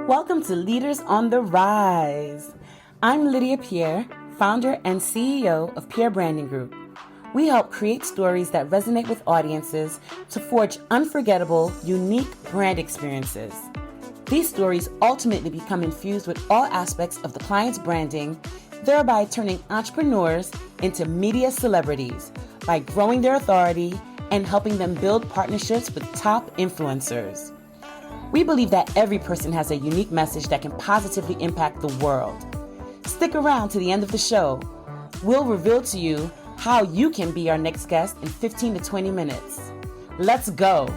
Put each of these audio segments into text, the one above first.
Welcome to Leaders on the Rise. I'm Lydia Pierre, founder and CEO of Pierre Branding Group. We help create stories that resonate with audiences to forge unforgettable, unique brand experiences. These stories ultimately become infused with all aspects of the client's branding, thereby turning entrepreneurs into media celebrities by growing their authority and helping them build partnerships with top influencers. We believe that every person has a unique message that can positively impact the world. Stick around to the end of the show. We'll reveal to you how you can be our next guest in 15 to 20 minutes. Let's go.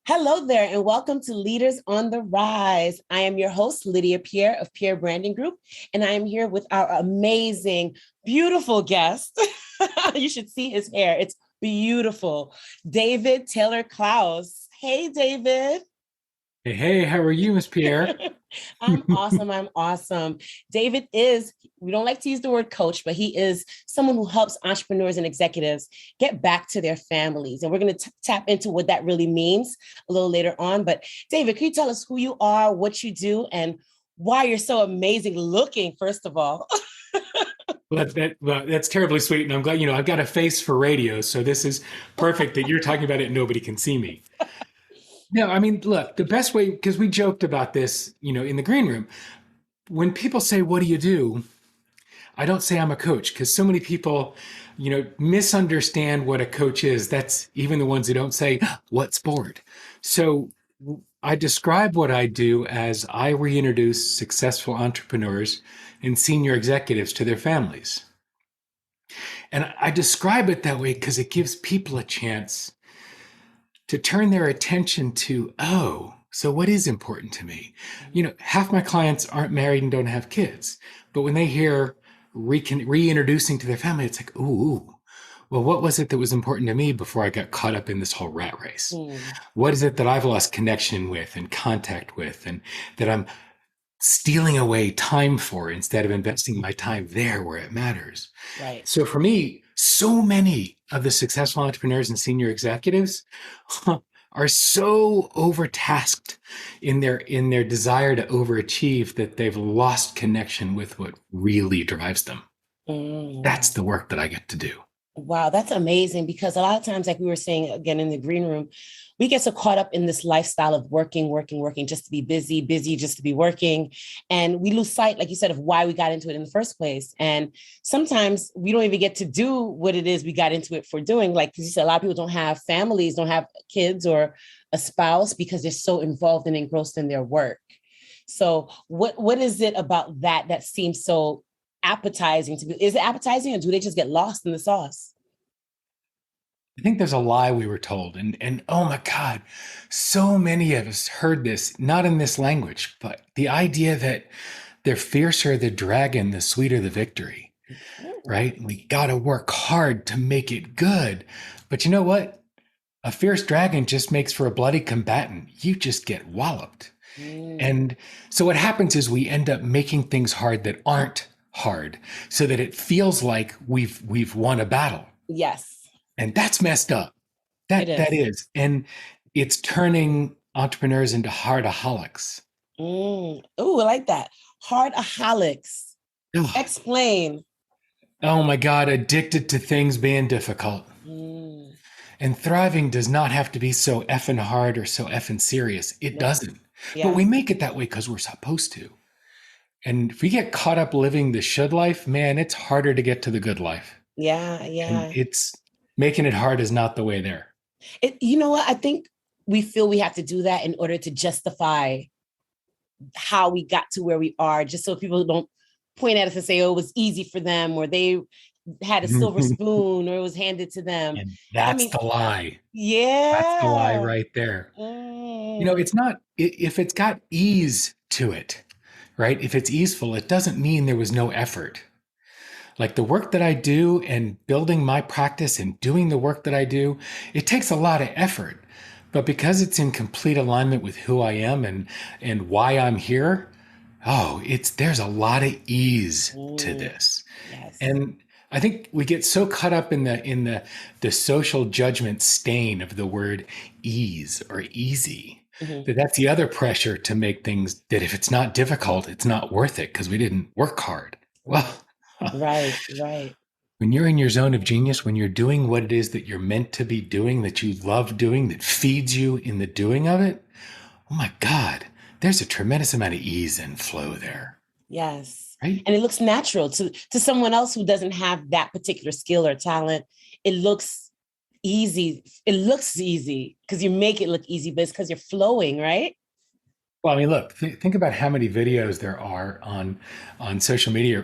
Hello there, and welcome to Leaders on the Rise. I am your host, Lydia Pierre of Pierre Branding Group, and I am here with our amazing, beautiful guest. You should see his hair. It's beautiful. David Taylor-Klaus. Hey, David. Hey, how are you, Miss Pierre? I'm awesome. David we don't like to use the word coach, but he is someone who helps entrepreneurs and executives get back to their families. And we're going to tap into what that really means a little later on. But David, can you tell us who you are, what you do, and why you're so amazing looking, first of all? Well, that's terribly sweet. And I'm glad, I've got a face for radio. So this is perfect that you're talking about it and nobody can see me. No, I mean, look, the best way, because we joked about this, in the green room, when people say, what do you do? I don't say I'm a coach, because so many people, misunderstand what a coach is. That's even the ones who don't say, what sport? So I describe what I do as I reintroduce successful entrepreneurs and senior executives to their families. And I describe it that way because it gives people a chance to turn their attention to, so what is important to me? Half my clients aren't married and don't have kids, but when they hear reintroducing to their family, it's like, ooh, well, what was it that was important to me before I got caught up in this whole rat race? What is it that I've lost connection with and contact with, and that I'm stealing away time for instead of investing my time there where it matters? Right. So for me, so many of the successful entrepreneurs and senior executives are so overtasked in their desire to overachieve that they've lost connection with what really drives them. That's the work that I get to do. Wow, that's amazing, because a lot of times, like we were saying again in the green room, we get so caught up in this lifestyle of working, just to be busy, just to be working. And we lose sight, like you said, of why we got into it in the first place. And sometimes we don't even get to do what it is we got into it for doing. Like you said, a lot of people don't have families, don't have kids or a spouse because they're so involved and engrossed in their work. So what is it about that seems so appetizing to be? Is it appetizing, or do they just get lost in the sauce? I think there's a lie we were told, and oh my God, so many of us heard this, not in this language, but the idea that the fiercer the dragon, the sweeter the victory, right? We got to work hard to make it good. But you know what? A fierce dragon just makes for a bloody combatant. You just get walloped. And so what happens is we end up making things hard that aren't hard, so that it feels like we've won a battle. Yes. And that's messed up. That is. And it's turning entrepreneurs into hardaholics. Oh, I like that. Hardaholics. Explain. Oh my God, addicted to things being difficult. And thriving does not have to be so effing hard or so effing serious. It doesn't. Yeah. But we make it that way because we're supposed to. And if we get caught up living the should life, man, it's harder to get to the good life. Yeah. And it's making it hard is not the way there. You know what? I think we feel we have to do that in order to justify how we got to where we are, just so people don't point at us and say, oh, it was easy for them, or they had a silver spoon, or it was handed to them. And that's the lie. Yeah. That's the lie right there. It's not, if it's got ease to it, right? If it's easeful, it doesn't mean there was no effort. Like the work that I do and building my practice and doing the work that I do, it takes a lot of effort. But because it's in complete alignment with who I am and why I'm here, there's a lot of ease to this. Yes. And I think we get so caught up in the social judgment stain of the word ease or easy Hmm. that that's the other pressure to make things that if it's not difficult, it's not worth it because we didn't work hard. Well, Right. Right. Right. when you're in your zone of genius, when you're doing what it is that you're meant to be doing, that you love doing, that feeds you in the doing of it, oh my God, there's a tremendous amount of ease and flow there, Yes. right? And it looks natural to someone else who doesn't have that particular skill or talent. It looks easy. It looks easy because you make it look easy, but it's because you're flowing, right? Well, I mean, look, think about how many videos there are on social media,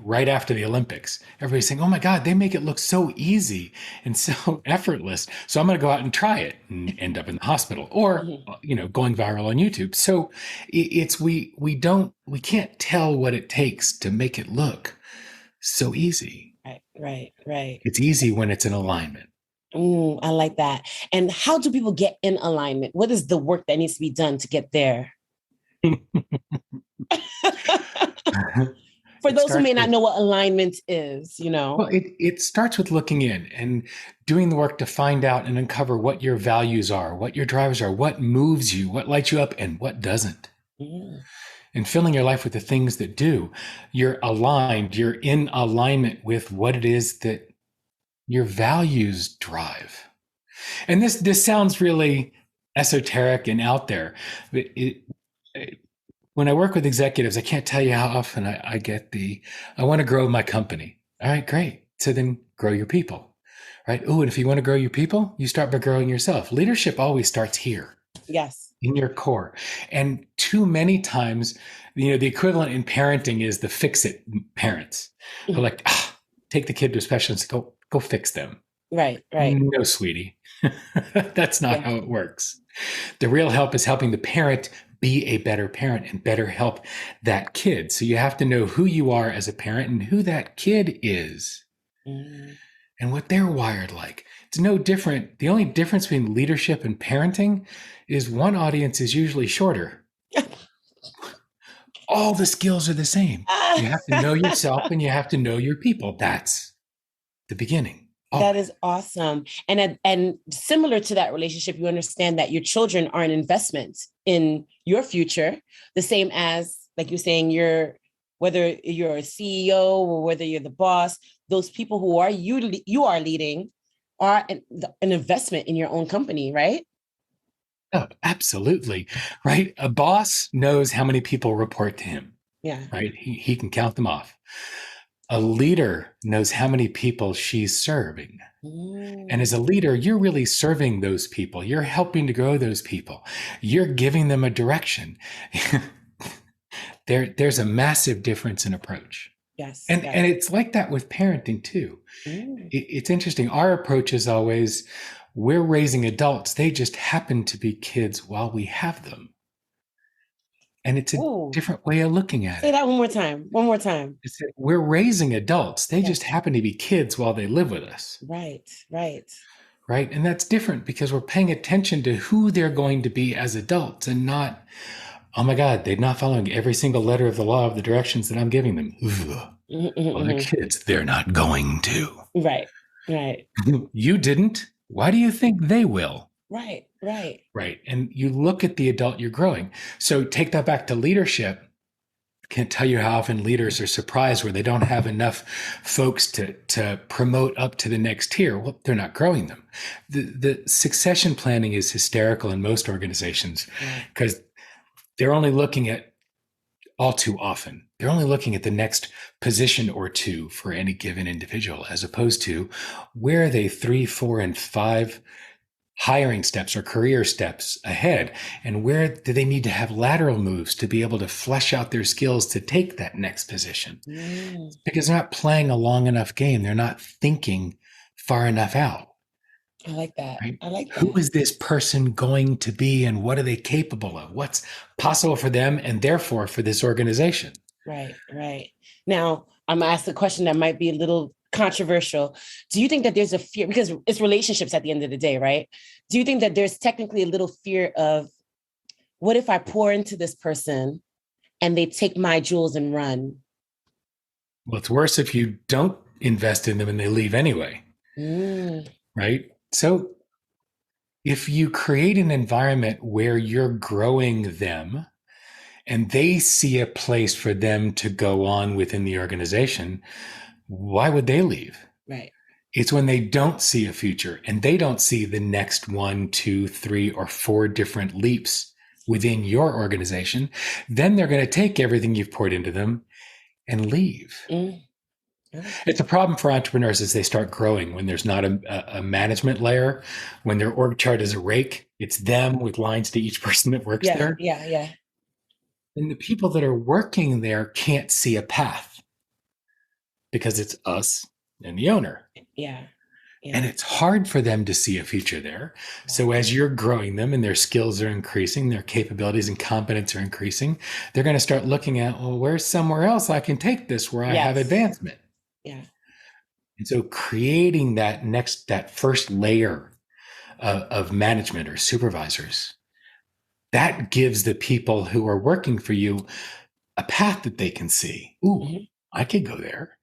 right after the Olympics. Everybody's saying, "Oh my God, they make it look so easy and so effortless." So I'm going to go out and try it and end up in the hospital, or Mhm. going viral on YouTube. So it's we can't tell what it takes to make it look so easy. Right, right, right. It's easy when it's in alignment. I like that. And how do people get in alignment? What is the work that needs to be done to get there? For It those who starts may not with know what alignment is, you Well, know. it starts with looking in and doing the work to find out and uncover what your values are, what your drivers are, what moves you, what lights you up, and what doesn't. Mm, And filling your life with the things that do. You're aligned, you're in alignment with what it is that your values drive. And this sounds really esoteric and out there. But when I work with executives, I can't tell you how often I get I want to grow my company. All right, great. So then grow your people, right? Oh, and if you want to grow your people, you start by growing yourself. Leadership always starts here yes. in your core. And too many times, the equivalent in parenting is the fix it parents who are Mhm. like, take the kid to a specialist, go fix them. Right, right. No, sweetie. That's not Yeah. how it works. The real help is helping the parent be a better parent and better help that kid. So you have to know who you are as a parent and who that kid is Mm. and what they're wired like. It's no different. The only difference between leadership and parenting is one audience is usually shorter. All the skills are the same. You have to know yourself and you have to know your people. That's the beginning, That always. is awesome. And similar to that relationship, you understand that your children are an investment in your future, the same as like you're saying, whether you're a CEO or whether you're the boss, those people who are you are leading are an investment in your own company, right? Oh, absolutely. Right. A boss knows how many people report to him, Yeah. right? He can count them off. A leader knows how many people she's serving. And as Mm. a leader, you're really serving those people. You're helping to grow those people. You're giving them a direction. There's a massive difference in approach. Yes. And Yes. it's like that with parenting too. Mm. It's interesting. Our approach is always we're raising adults. They just happen to be kids while we have them. And it's a Ooh. different way of looking at Say it. that one more time. One more time. It's that we're raising adults. They just Yes. happen to be kids while they live with us. Right. Right. Right. And that's different because we're paying attention to who they're going to be as adults and not, oh my God, they're not following every single letter of the law of the directions that I'm giving them. Ugh. Mhm, Well, they're mhm, kids. They're not going to. mhm. Right. Right. You didn't. Why do you think they will? Right. Right. Right. And you look at the adult you're growing. So take that back to leadership. Can't tell you how often leaders are surprised where they don't have enough folks to promote up to the next tier. Well, they're not growing them. The succession planning is hysterical in most organizations Right. because they're only looking at all too often. They're only looking at the next position or two for any given individual, as opposed to where are they 3, 4, and 5 hiring steps or career steps ahead, and where do they need to have lateral moves to be able to flesh out their skills to take that next position, Mm, because they're not playing a long enough game. They're not thinking far enough out, I like that. right? I like Who that. is this person going to be and what are they capable of? What's possible for them and therefore for this organization? Right. Right. Now, I'm gonna ask a question that might be a little controversial. Do you think that there's a fear because it's relationships at the end of the day, right? Do you think that there's technically a little fear of what if I pour into this person and they take my jewels and run? Well, it's worse if you don't invest in them and they leave anyway. Right? So if you create an environment where you're growing them and they see a place for them to go on within the organization, why would they leave? Right. It's when they don't see a future and they don't see the next 1, 2, 3, or 4 different leaps within your organization. Then they're going to take everything you've poured into them and leave. It's a problem for entrepreneurs as they start growing when there's not a management layer, when their org chart is a rake. It's them with lines to each person that works there. Yeah. And the people that are working there can't see a path because it's us and the owner. Yeah. And it's hard for them to see a future there. So as you're growing them and their skills are increasing, their capabilities and competence are increasing, they're going to start looking at, well, where's somewhere else I can take this where I have advancement? Yeah. And so creating that first layer of management or supervisors, that gives the people who are working for you a path that they can see. Ooh, I could go there.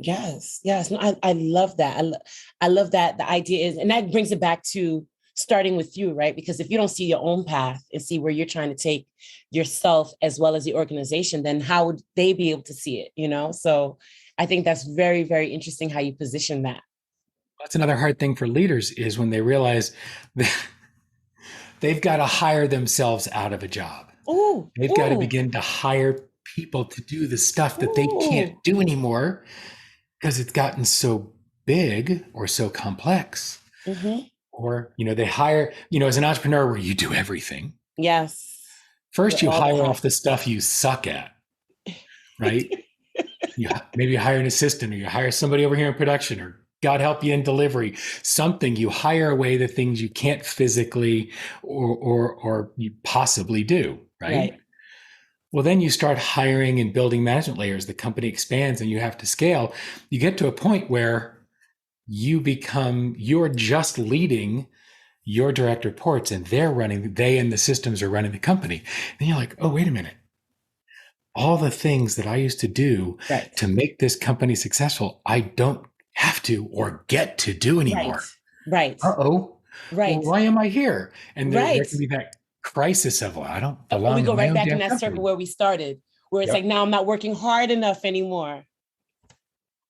Yes. No, I love that. I love that the idea is, and that brings it back to starting with you, right? Because if you don't see your own path and see where you're trying to take yourself as well as the organization, then how would they be able to see it, So I think that's very, very interesting how you position that. That's another hard thing for leaders is when they realize that they've got to hire themselves out of a job. They've got to begin to hire people to do the stuff that they can't do anymore because it's gotten so big or so complex. Or, they hire, as an entrepreneur where you do everything. Yes. First, you hire off the stuff you suck at, right? Maybe you hire an assistant or you hire somebody over here in production or God help you in delivery, something. You hire away the things you can't physically or you possibly do, right? Well, then you start hiring and building management layers. The company expands and you have to scale. You get to a point where you're just leading your direct reports and they and the systems are running the company. Then you're like, oh, wait a minute. All the things that I used to do to make this company successful, I don't have to or get to do anymore. Right. Uh-oh. Right. Well, why am I here? And there can be that crisis of, I don't belong. We go right back in that company. circle where we started, where it's like, now I'm not working hard enough anymore.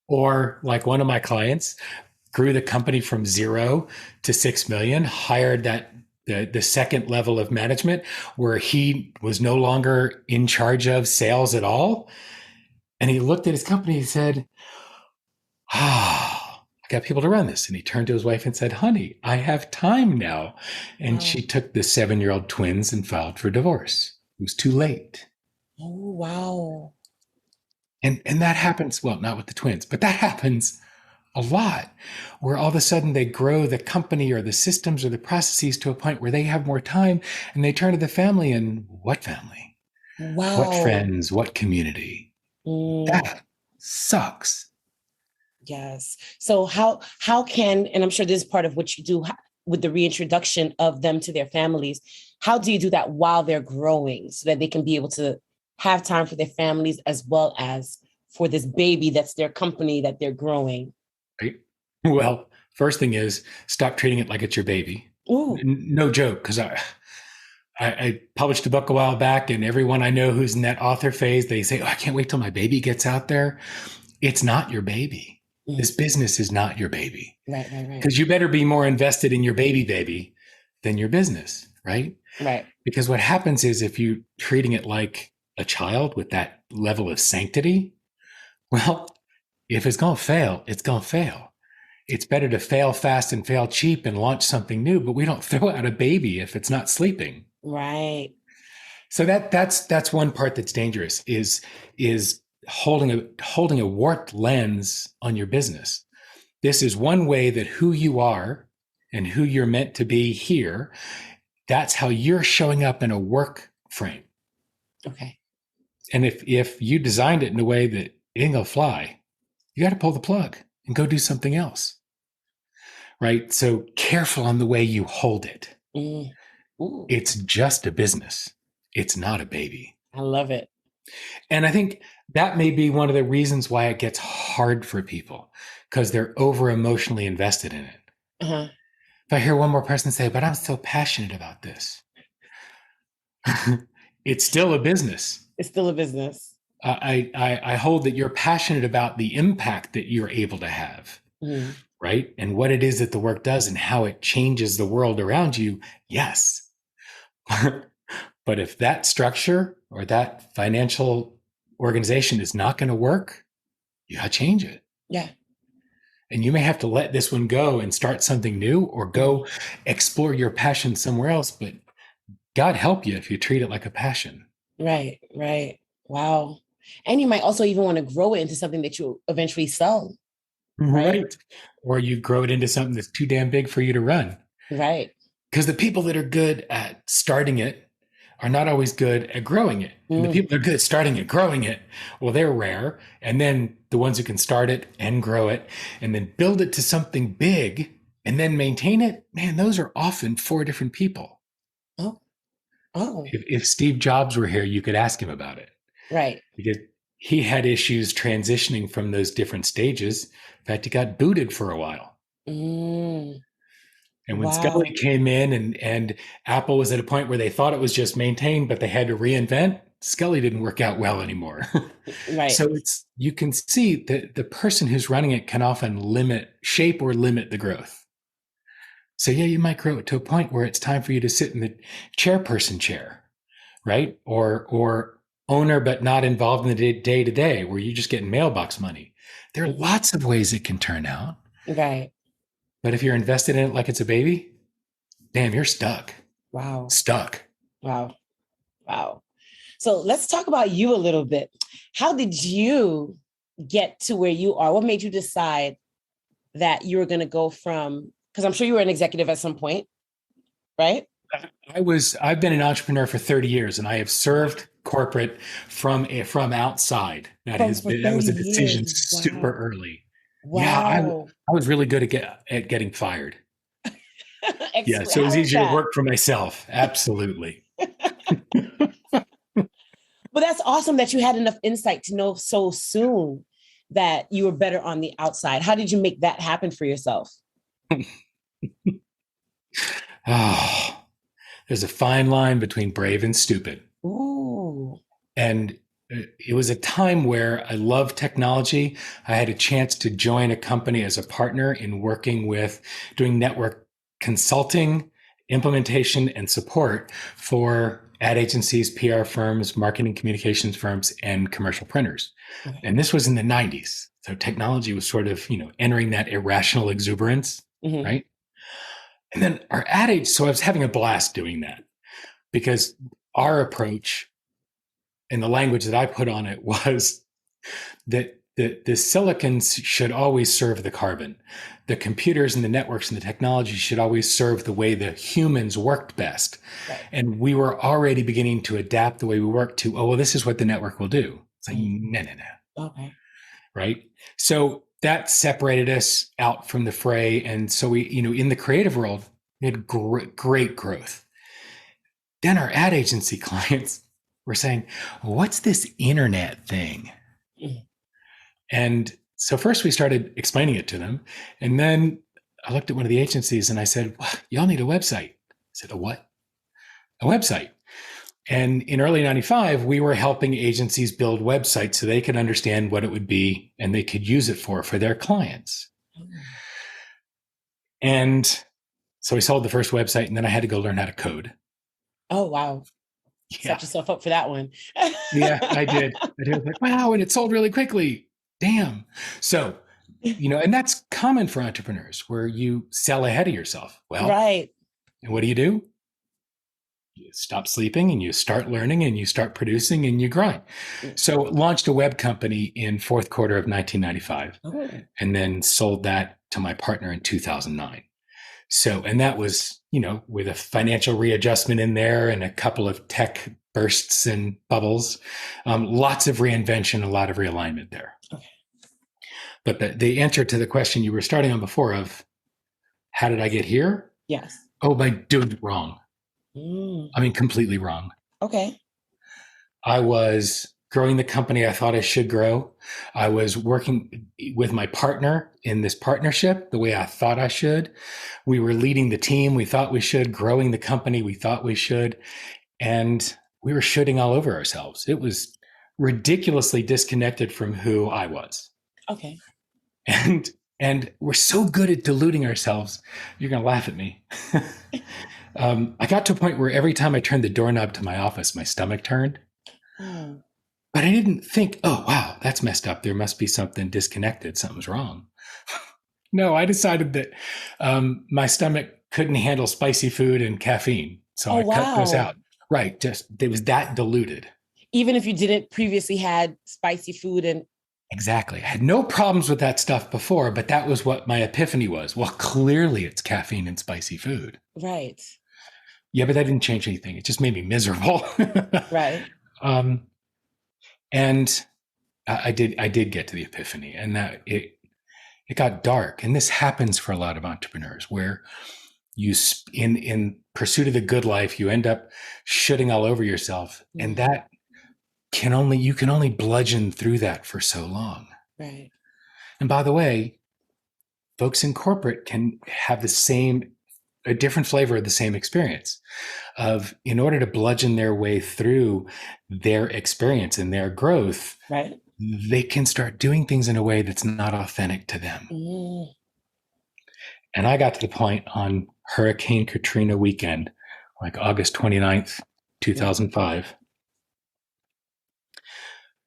Or like one of my clients grew the company from 0 to 6 million, hired the second level of management where he was no longer in charge of sales at all. And he looked at his company and said, I got people to run this. And he turned to his wife and said, honey, I have time now. And she took the 7-year-old twins and filed for divorce. It was too late. Oh, wow. And that happens, well, not with the twins, but that happens a lot, where all of a sudden they grow the company or the systems or the processes to a point where they have more time and they turn to the family and what family? Wow. What friends? What community? That sucks. Yes. So how can, and I'm sure this is part of what you do with the reintroduction of them to their families, how do you do that while they're growing so that they can be able to have time for their families as well as for this baby that's their company that they're growing? Right. Well, first thing is stop treating it like it's your baby. No joke, because I published a book a while back and everyone I know who's in that author phase, they say, I can't wait till my baby gets out there. It's not your baby. This business is not your baby. Right. Because you better be more invested in your baby than your business, right? Right. Because what happens is if you're treating it like a child with that level of sanctity, well, if it's going to fail, it's going to fail. It's better to fail fast and fail cheap and launch something new, but we don't throw out a baby if it's not sleeping. Right. So that's one part that's dangerous is holding a warped lens on your business. This is one way that who you are and who you're meant to be here, that's how you're showing up in a work frame. Okay. And if you designed it in a way that it ain't gonna fly, you got to pull the plug and go do something else. Right? So careful on the way you hold it. It's just a business. It's not a baby. I love it. And I think that may be one of the reasons why it gets hard for people, because they're over emotionally invested in it. Uh-huh. If I hear one more person say, but I'm so passionate about this, it's still a business. It's still a business. I hold that you're passionate about the impact that you're able to have, Mm-hmm. right? And what it is that the work does and how it changes the world around you. Yes. But if that structure or that financial organization is not going to work, you got to change it. Yeah. And you may have to let this one go and start something new or go explore your passion somewhere else. But God help you if you treat it like a passion. Right, right. Wow. And you might also even want to grow it into something that you eventually sell. Right. Or you grow it into something that's too damn big for you to run. Right. Because the people that are good at starting it are not always good at growing it. And the people that are good at starting it, growing it, well, they're rare. And then the ones who can start it and grow it and then build it to something big and then maintain it, man, those are often four different people. Oh. Oh. If Steve Jobs were here, you could ask him about it. Right. Because he had issues transitioning from those different stages. In fact, he got booted for a while. Mm. And when Wow. Scully came in and Apple was at a point where they thought it was just maintained, but they had to reinvent, Scully didn't work out well anymore. Right. So you can see that the person who's running it can often shape or limit the growth. So yeah, you might grow it to a point where it's time for you to sit in the chairperson chair, right? Or owner, but not involved in the day to day, where you're just getting mailbox money. There are lots of ways it can turn out. Right. But if you're invested in it like it's a baby, damn, you're stuck. Wow. Stuck. Wow. Wow. So let's talk about you a little bit. How did you get to where you are? What made you decide that you were going to go from, because I'm sure you were an executive at some point, right? I've been an entrepreneur for 30 years and I have served corporate from outside. That was a decision super early. Wow. Yeah, I was really good at getting fired. Yeah, so it was easier to work for myself. Absolutely. But that's awesome that you had enough insight to know so soon that you were better on the outside. How did you make that happen for yourself? Oh, there's a fine line between brave and stupid. Ooh. And it was a time where I loved technology. I had a chance to join a company as a partner in working with doing network consulting, implementation, and support for ad agencies, PR firms, marketing communications firms, and commercial printers. Okay. And this was in the 90s. So technology was sort of, entering that irrational exuberance, right? And then our ad age, so I was having a blast doing that because our approach and the language that I put on it was that the silicons should always serve the carbon. The computers and the networks and the technology should always serve the way the humans worked best. Right. And we were already beginning to adapt the way we work to, well, this is what the network will do. It's like, no. Okay. Right? So that separated us out from the fray. And so we, in the creative world, we had great growth. Then our ad agency clients were saying, what's this internet thing? And so first we started explaining it to them. And then I looked at one of the agencies and I said, well, y'all need a website. I said, a what? A website. And in early 95, we were helping agencies build websites so they could understand what it would be and they could use it for their clients. And so we sold the first website and then I had to go learn how to code. Oh, wow. Yeah. Set yourself up for that one. Yeah, I did. I was like, wow, and it sold really quickly. Damn. So, and that's common for entrepreneurs where you sell ahead of yourself. Well, right. And what do? You stop sleeping and you start learning and you start producing and you grind. So launched a web company in fourth quarter of 1995 and then sold that to my partner in 2009. So, and that was, with a financial readjustment in there and a couple of tech bursts and bubbles, lots of reinvention, a lot of realignment there. Okay. But the answer to the question you were starting on before of how did I get here? Yes. Oh, by doing it wrong. I mean, completely wrong. Okay. I was growing the company I thought I should grow. I was working with my partner in this partnership the way I thought I should. We were leading the team we thought we should, growing the company we thought we should. And we were shooting all over ourselves. It was ridiculously disconnected from who I was. Okay. And we're so good at deluding ourselves. You're going to laugh at me. I got to a point where every time I turned the doorknob to my office, my stomach turned. Mm. But I didn't think, oh, wow, that's messed up. There must be something disconnected. Something's wrong. No, I decided that my stomach couldn't handle spicy food and caffeine. So I cut those out. Right. Just it was that diluted. Even if you didn't previously had spicy food and. Exactly. I had no problems with that stuff before, but that was what my epiphany was. Well, clearly it's caffeine and spicy food. Right. Yeah, but that didn't change anything. It just made me miserable. Right. And I did get to the epiphany, and that it got dark. And this happens for a lot of entrepreneurs, where you in pursuit of the good life, you end up shitting all over yourself, and that you can only bludgeon through that for so long. Right. And by the way, folks in corporate can have a different flavor of the same experience of, in order to bludgeon their way through their experience and their growth, right, they can start doing things in a way that's not authentic to them. Mm. And I got to the point on Hurricane Katrina weekend, like August 29th, 2005,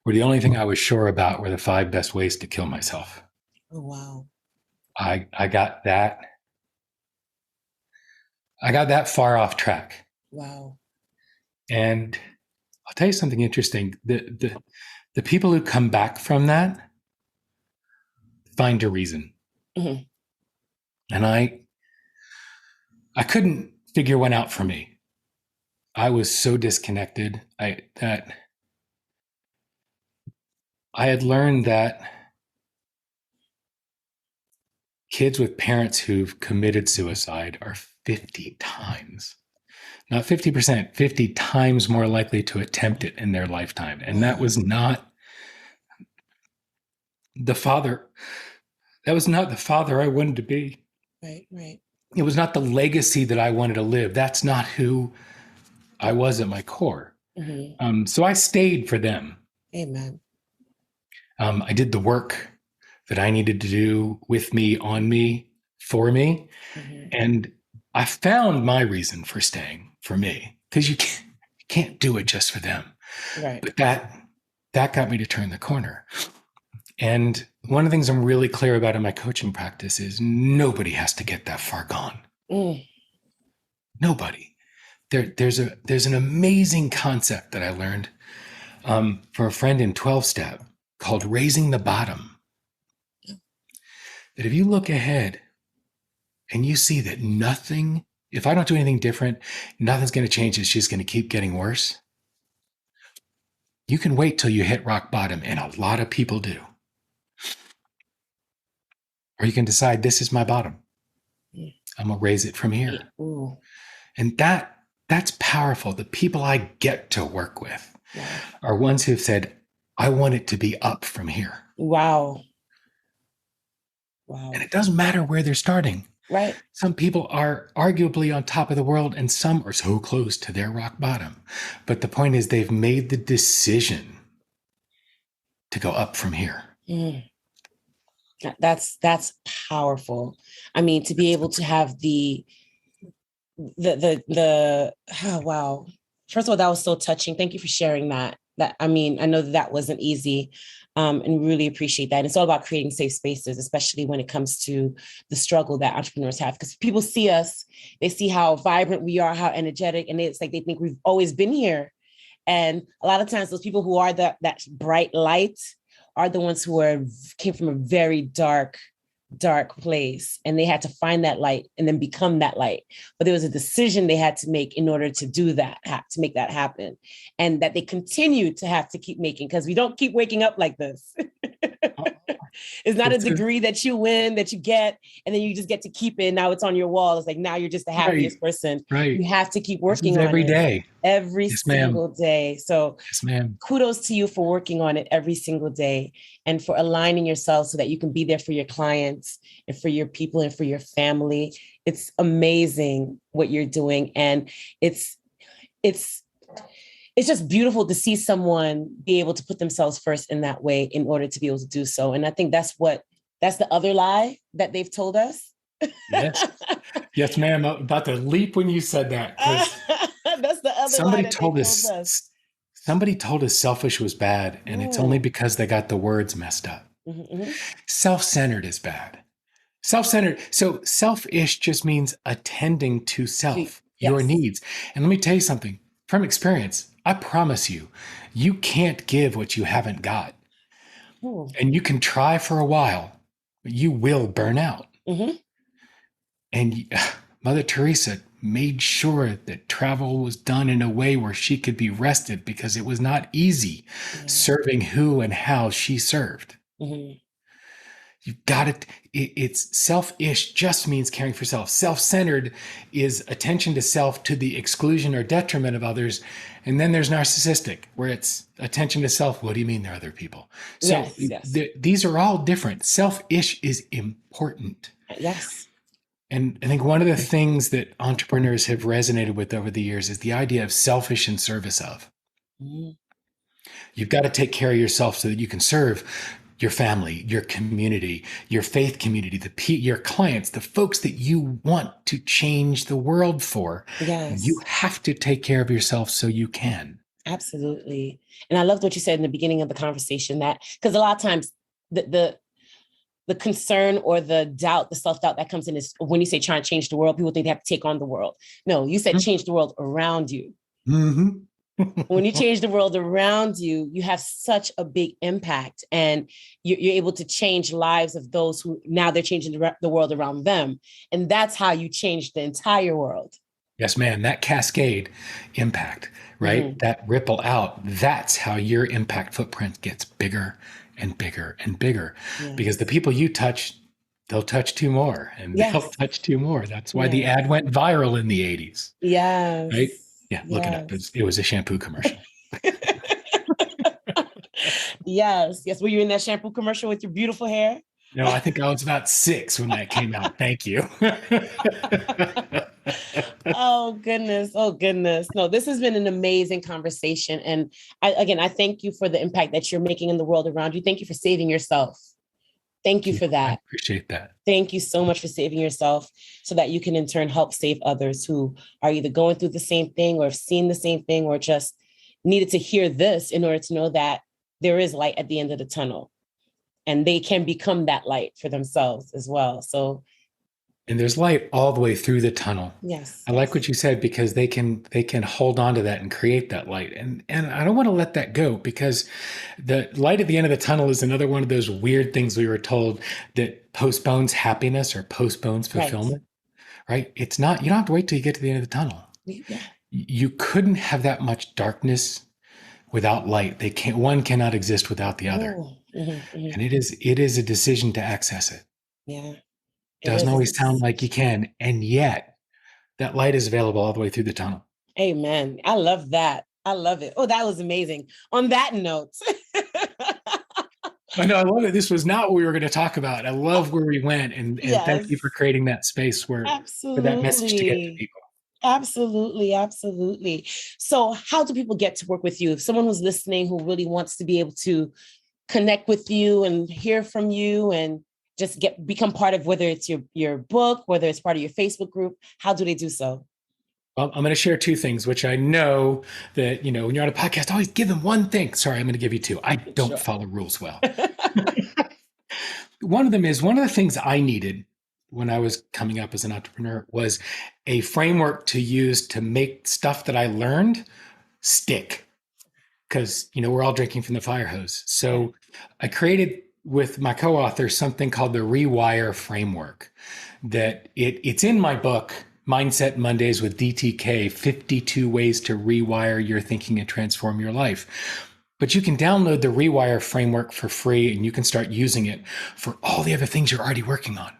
where the only thing I was sure about were the 5 best ways to kill myself. Oh, wow. I got that far off track. Wow. And I'll tell you something interesting. The people who come back from that find a reason. Mm-hmm. And I couldn't figure one out for me. I was so disconnected that I had learned that kids with parents who've committed suicide are 50 times, not 50%, 50 times more likely to attempt it in their lifetime. And that was not the father. That was not the father I wanted to be. Right, right. It was not the legacy that I wanted to live. That's not who I was at my core. Mm-hmm. So I stayed for them. Amen. I did the work that I needed to do with me, on me, for me. Mm-hmm. And I found my reason for staying for me, because you can't do it just for them. Right. But that got me to turn the corner. And one of the things I'm really clear about in my coaching practice is nobody has to get that far gone. Mm. Nobody. There's an amazing concept that I learned from a friend in 12-step called raising the bottom. That if you look ahead and you see that nothing, if I don't do anything different, nothing's going to change. It's just going to keep getting worse. You can wait till you hit rock bottom, and a lot of people do. Or you can decide, this is my bottom. I'm going to raise it from here. Ooh. And that's powerful. The people I get to work with are ones who've said, I want it to be up from here. Wow. And it doesn't matter where they're starting. Right. Some people are arguably on top of the world, and some are so close to their rock bottom. But the point is, they've made the decision to go up from here. Mm. That's powerful. I mean, to be able to have the oh, wow. First of all, that was so touching. Thank you for sharing that. I mean, I know that wasn't easy, and really appreciate that. And it's all about creating safe spaces, especially when it comes to the struggle that entrepreneurs have, because people see us, they see how vibrant we are, how energetic, and it's like they think we've always been here. And a lot of times those people who are that bright light are the ones who came from a very dark place, and they had to find that light and then become that light. But there was a decision they had to make in order to do that, to make that happen, and that they continue to have to keep making, because we don't keep waking up like this. It's not a degree that you win, that you get, and then you just get to keep it. Now it's on your wall. It's like, now you're just the happiest person. Right. You have to keep This working is on every it day. every Yes, single day. So yes, ma'am. Kudos to you for working on it every single day and for aligning yourself so that you can be there for your clients and for your people and for your family. It's amazing what you're doing. And it's just beautiful to see someone be able to put themselves first in that way in order to be able to do so. And I think that's the other lie that they've told us. Yes. Yes, ma'am. I'm about to leap when you said that. That's the other lie that they told us. Somebody told us selfish was bad, and it's only because they got the words messed up. Mm-hmm. Self-centered is bad. Self-centered. So selfish just means attending to self, your needs. And let me tell you something from experience. I promise you, you can't give what you haven't got. Ooh. And you can try for a while, but you will burn out. Mm-hmm. And Mother Teresa made sure that travel was done in a way where she could be rested, because it was not easy serving who and how she served. Mm-hmm. You've got it. It's selfish just means caring for self. Self-centered is attention to self to the exclusion or detriment of others. And then there's narcissistic, where it's attention to self. What do you mean there are other people? So these are all different. Selfish is important. Yes. And I think one of the things that entrepreneurs have resonated with over the years is the idea of selfish in service of. Mm-hmm. You've got to take care of yourself so that you can serve your family, your community, your faith community, your clients, the folks that you want to change the world for. Yes. You have to take care of yourself so you can. Absolutely. And I loved what you said in the beginning of the conversation, that because a lot of times the concern or the doubt, the self-doubt that comes in is when you say trying to change the world, people think they have to take on the world. No, you said change the world around you. Mm-hmm. When you change the world around you, you have such a big impact, and you're able to change lives of those who now they're changing the world around them. And that's how you change the entire world. Yes, ma'am. That cascade impact, right? Mm-hmm. That ripple out, that's how your impact footprint gets bigger and bigger and bigger. Yes. Because the people you touch, they'll touch two more, and they'll touch two more. That's why the ad went viral in the 80s. Yes. Right? Yeah, look it up. It was a shampoo commercial. Yes. Were you in that shampoo commercial with your beautiful hair? No, I think I was about 6 when that came out. Thank you. Oh, goodness. No, this has been an amazing conversation. And I thank you for the impact that you're making in the world around you. Thank you for saving yourself. Thank you for that. I appreciate that. Thank you so much for saving yourself so that you can in turn help save others who are either going through the same thing or have seen the same thing or just needed to hear this in order to know that there is light at the end of the tunnel, and they can become that light for themselves as well. So, and there's light all the way through the tunnel. Yes. I like what you said, because they can hold on to that and create that light. And I don't want to let that go, because the light at the end of the tunnel is another one of those weird things we were told that postpones happiness or postpones fulfillment, right? It's not, you don't have to wait till you get to the end of the tunnel. Yeah. You couldn't have that much darkness without light. One cannot exist without the other. And it is a decision to access it. Yeah. Doesn't always sound like you can. And yet that light is available all the way through the tunnel. Amen. I love that. I love it. Oh, that was amazing. On that note. I know. I love it. This was not what we were going to talk about. I love where we went. And thank you for creating that space for that message to get to people. Absolutely. So how do people get to work with you? If someone who's listening who really wants to be able to connect with you and hear from you and just become part of, whether it's your book, whether it's part of your Facebook group, how do they do so? Well, I'm going to share 2 things, which I know that, when you're on a podcast, always give them one thing. Sorry, I'm going to give you 2. I don't follow rules well. One of them is, one of the things I needed when I was coming up as an entrepreneur was a framework to use to make stuff that I learned stick. Because, we're all drinking from the fire hose. So I created with my co-author something called the Rewire framework. That it's in my book, Mindset Mondays with DTK, 52 Ways to Rewire Your Thinking and Transform Your Life. But you can download the Rewire framework for free and you can start using it for all the other things you're already working on.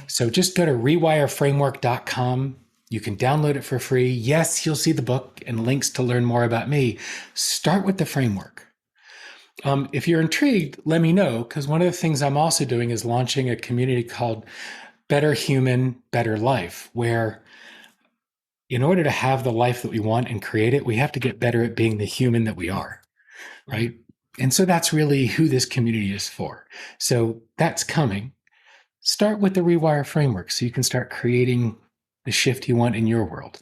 So just go to rewireframework.com. You can download it for free. Yes, you'll see the book and links to learn more about me. Start with the framework. If you're intrigued, let me know, because one of the things I'm also doing is launching a community called Better Human, Better Life, where in order to have the life that we want and create it, we have to get better at being the human that we are, right? And so that's really who this community is for. So that's coming. Start with the Rewire framework so you can start creating the shift you want in your world.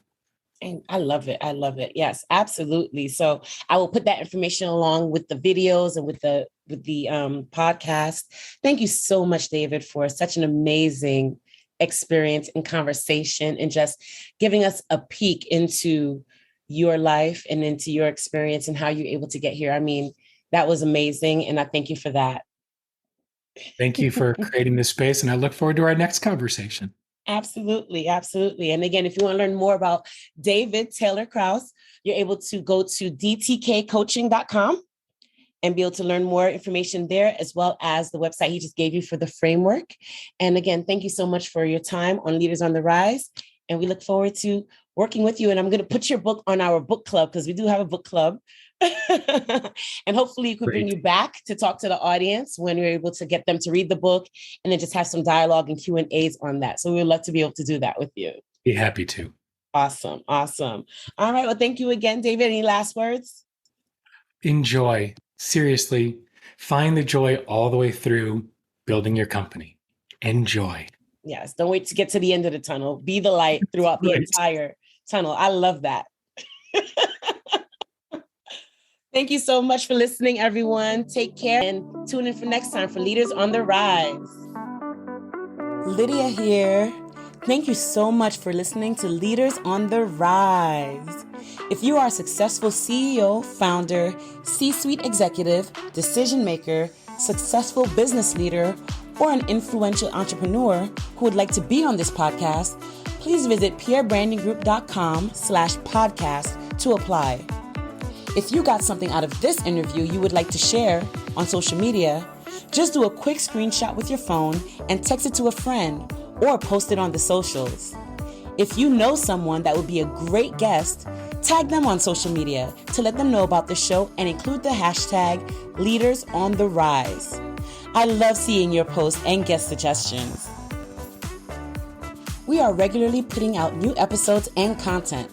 And I love it. I love it. Yes, absolutely. So I will put that information along with the videos and with the podcast. Thank you so much, David, for such an amazing experience and conversation and just giving us a peek into your life and into your experience and how you're able to get here. I mean, that was amazing. And I thank you for that. Thank you for creating this space. And I look forward to our next conversation. Absolutely. Absolutely. And again, if you want to learn more about David Taylor-Klaus, you're able to go to dtkcoaching.com and be able to learn more information there, as well as the website he just gave you for the framework. And again, thank you so much for your time on Leaders on the Rise. And we look forward to working with you. And I'm going to put your book on our book club, because we do have a book club. And hopefully you could bring you back to talk to the audience when you're able to get them to read the book and then just have some dialogue and Q&As on that. So we would love to be able to do that with you. Be happy to. Awesome. Awesome. All right. Well, thank you again, David. Any last words? Enjoy. Seriously, find the joy all the way through building your company. Enjoy. Yes. Don't wait to get to the end of the tunnel. Be the light throughout the entire tunnel. I love that. Thank you so much for listening, everyone. Take care and tune in for next time for Leaders on the Rise. Lydia here. Thank you so much for listening to Leaders on the Rise. If you are a successful CEO, founder, C-suite executive, decision maker, successful business leader, or an influential entrepreneur who would like to be on this podcast, please visit pierrebrandinggroup.com/podcast to apply. If you got something out of this interview you would like to share on social media, just do a quick screenshot with your phone and text it to a friend or post it on the socials. If you know someone that would be a great guest, tag them on social media to let them know about the show and include the hashtag Leaders on the Rise. I love seeing your posts and guest suggestions. We are regularly putting out new episodes and content.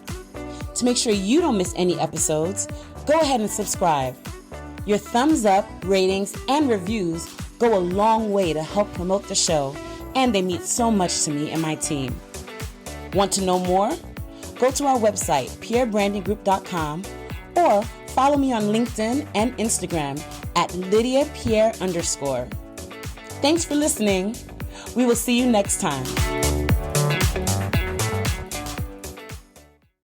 To make sure you don't miss any episodes, go ahead and subscribe. Your thumbs up, ratings, and reviews go a long way to help promote the show, and they mean so much to me and my team. Want to know more? Go to our website, pierrebrandinggroup.com, or follow me on LinkedIn and Instagram at Lydia Pierre _. Thanks for listening. We will see you next time.